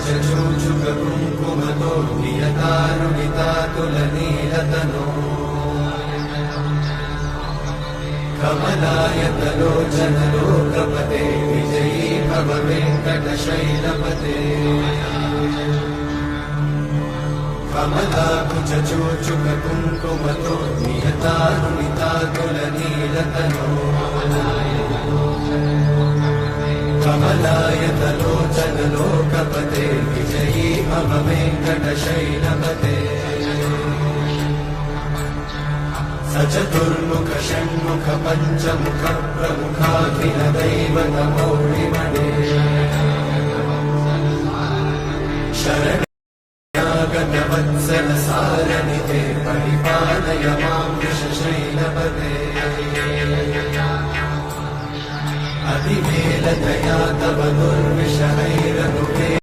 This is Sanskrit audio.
कुङ्कुमतो नियतारुणितातुलनीलतनो कमलायतलोचनलोकपते विजयी भव वेङ्कटशैलपते कमलाकुचूचुककुङ्कुमतो नियतारुणितातुलनीलतनो कमलायतलोचनलोकपते विजयी भव वेङ्कटशैलपते सचतुर्मुख षण्मुख पञ्चमुख प्रमुखाखिल दैवतमौलिमणे शरण्यागतवत्सल सारणिते परिपालय मां वृषशैलपते अतिवेलदया तव दुर्विषहै